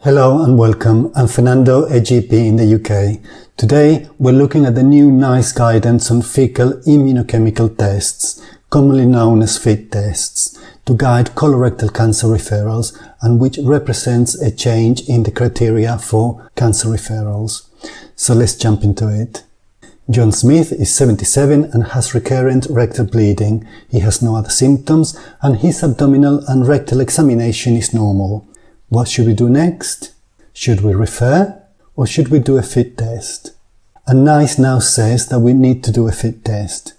Hello and welcome. I'm Fernando, a GP in the UK. Today we're looking at the new NICE guidance on fecal immunochemical tests, commonly known as FIT tests, to guide colorectal cancer referrals and which represents a change in the criteria for cancer referrals. So let's jump into it. John Smith is 77 and has recurrent rectal bleeding. He has no other symptoms and his abdominal and rectal examination is normal. What should we do next? Should we refer or should we do a FIT test? And NICE now says that we need to do a FIT test.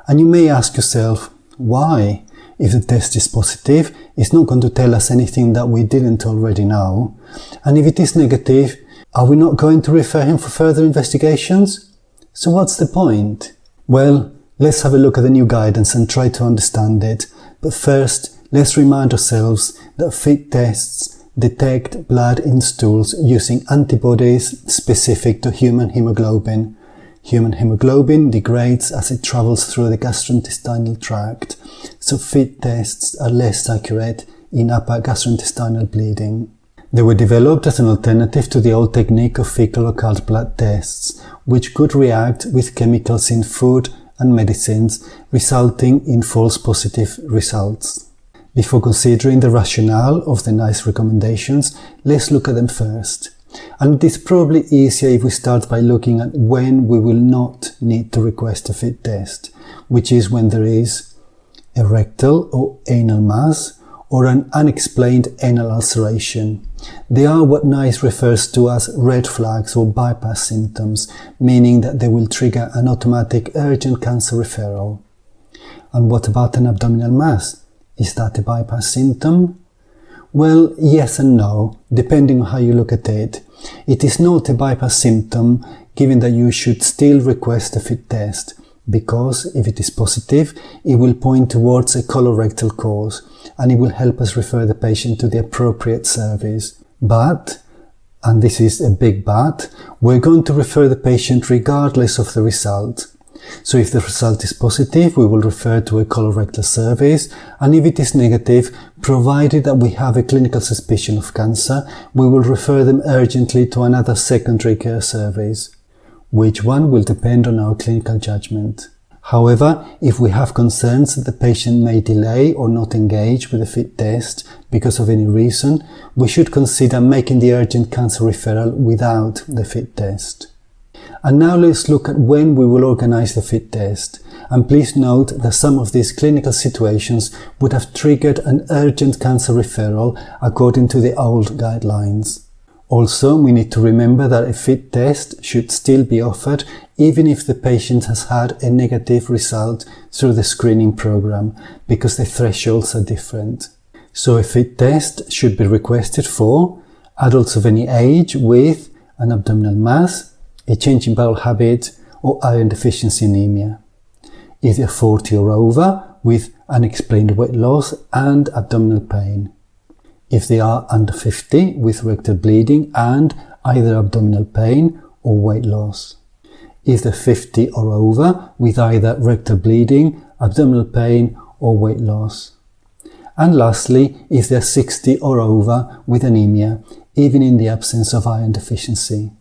And you may ask yourself, why? If the test is positive, it's not going to tell us anything that we didn't already know. And if it is negative, are we not going to refer him for further investigations? So what's the point? Well, let's have a look at the new guidance and try to understand it. But first, let's remind ourselves that FIT tests detect blood in stools using antibodies specific to human hemoglobin. Human hemoglobin degrades as it travels through the gastrointestinal tract, so FIT tests are less accurate in upper gastrointestinal bleeding. They were developed as an alternative to the old technique of fecal occult blood tests, which could react with chemicals in food and medicines, resulting in false positive results. Before considering the rationale of the NICE recommendations, let's look at them first. And it is probably easier if we start by looking at when we will not need to request a FIT test, which is when there is a rectal or anal mass or an unexplained anal ulceration. They are what NICE refers to as red flags or bypass symptoms, meaning that they will trigger an automatic urgent cancer referral. And what about an abdominal mass? Is that a bypass symptom? Well, yes and no, depending on how you look at it. It is not a bypass symptom, given that you should still request a FIT test, because if it is positive, it will point towards a colorectal cause, and it will help us refer the patient to the appropriate service. But, and this is a big but, we're going to refer the patient regardless of the result. So if the result is positive, we will refer to a colorectal service, and if it is negative, provided that we have a clinical suspicion of cancer, we will refer them urgently to another secondary care service. Which one will depend on our clinical judgment. However, if we have concerns that the patient may delay or not engage with a FIT test because of any reason, we should consider making the urgent cancer referral without the FIT test. And now let's look at when we will organize the FIT test. And please note that some of these clinical situations would have triggered an urgent cancer referral according to the old guidelines. Also, we need to remember that a FIT test should still be offered even if the patient has had a negative result through the screening program, because the thresholds are different. So a FIT test should be requested for adults of any age with an abdominal mass, a change in bowel habit, or iron deficiency anemia. If they're 40 or over, with unexplained weight loss and abdominal pain. If they are under 50, with rectal bleeding and either abdominal pain or weight loss. If they're 50 or over, with either rectal bleeding, abdominal pain or weight loss. And lastly, if they're 60 or over, with anemia, even in the absence of iron deficiency.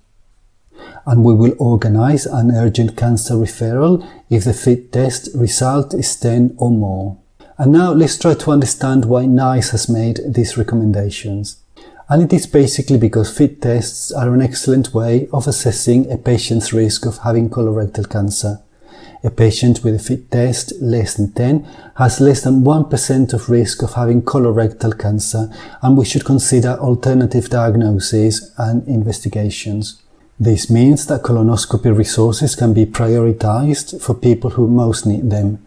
And we will organize an urgent cancer referral if the FIT test result is 10 or more. And now let's try to understand why NICE has made these recommendations. And it is basically because FIT tests are an excellent way of assessing a patient's risk of having colorectal cancer. A patient with a FIT test less than 10 has less than 1% of risk of having colorectal cancer, and we should consider alternative diagnoses and investigations. This means that colonoscopy resources can be prioritized for people who most need them.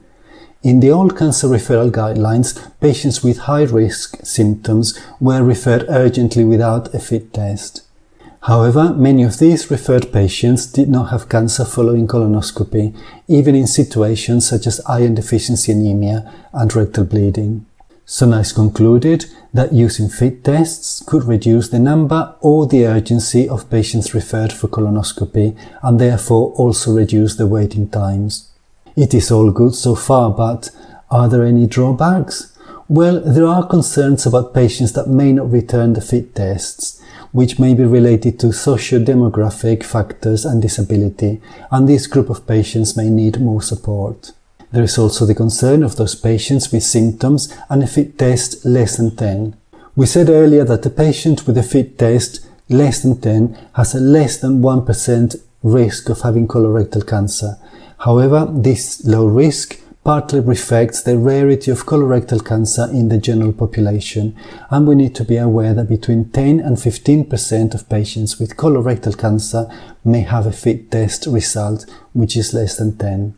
In the old cancer referral guidelines, patients with high-risk symptoms were referred urgently without a FIT test. However, many of these referred patients did not have cancer following colonoscopy, even in situations such as iron deficiency anemia and rectal bleeding. So NICE concluded that using FIT tests could reduce the number or the urgency of patients referred for colonoscopy and therefore also reduce the waiting times. It is all good so far, but are there any drawbacks? Well, there are concerns about patients that may not return the FIT tests. which may be related to socio-demographic factors and disability, and this group of patients may need more support. There is also the concern of those patients with symptoms and a fit test less than 10. We said earlier that a patient with a fit test less than 10 has a less than 1% risk of having colorectal cancer. However, this low risk partly reflects the rarity of colorectal cancer in the general population, and we need to be aware that between 10 and 15% of patients with colorectal cancer may have a fit test result which is less than 10.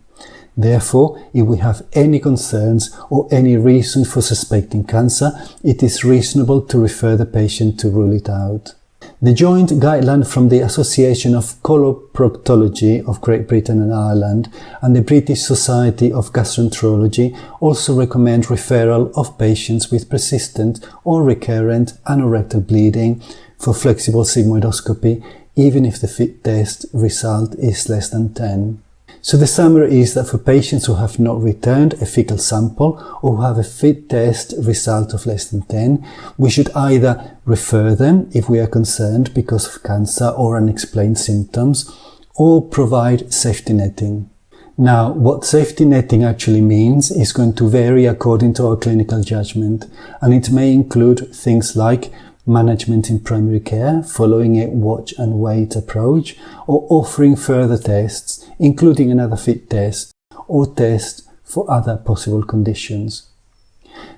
Therefore, if we have any concerns or any reason for suspecting cancer, it is reasonable to refer the patient to rule it out. The joint guideline from the Association of Coloproctology of Great Britain and Ireland and the British Society of Gastroenterology also recommend referral of patients with persistent or recurrent anorectal bleeding for flexible sigmoidoscopy, even if the fit test result is less than 10. So the summary is that for patients who have not returned a fecal sample or who have a fit test result of less than 10, we should either refer them if we are concerned because of cancer or unexplained symptoms, or provide safety netting. Now, what safety netting actually means is going to vary according to our clinical judgment, and it may include things like management in primary care, following a watch and wait approach, or offering further tests, including another fit test, or test for other possible conditions.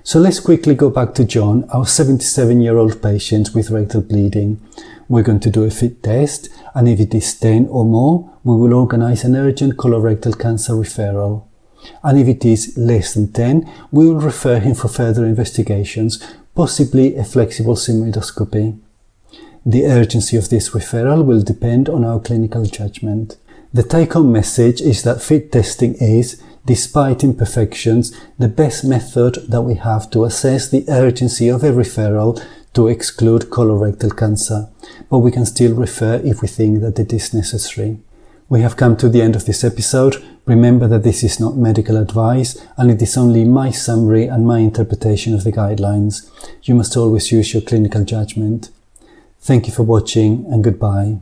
So let's quickly go back to John, our 77-year-old patient with rectal bleeding. We're going to do a fit test, and if it is 10 or more, we will organize an urgent colorectal cancer referral. And if it is less than 10, we will refer him for further investigations, possibly a flexible sigmoidoscopy. The urgency of this referral will depend on our clinical judgment. The take-home message is that fit testing is, despite imperfections, the best method that we have to assess the urgency of a referral to exclude colorectal cancer, but we can still refer if we think that it is necessary. We have come to the end of this episode. Remember that this is not medical advice, and it is only my summary and my interpretation of the guidelines. You must always use your clinical judgment. Thank you for watching, and goodbye.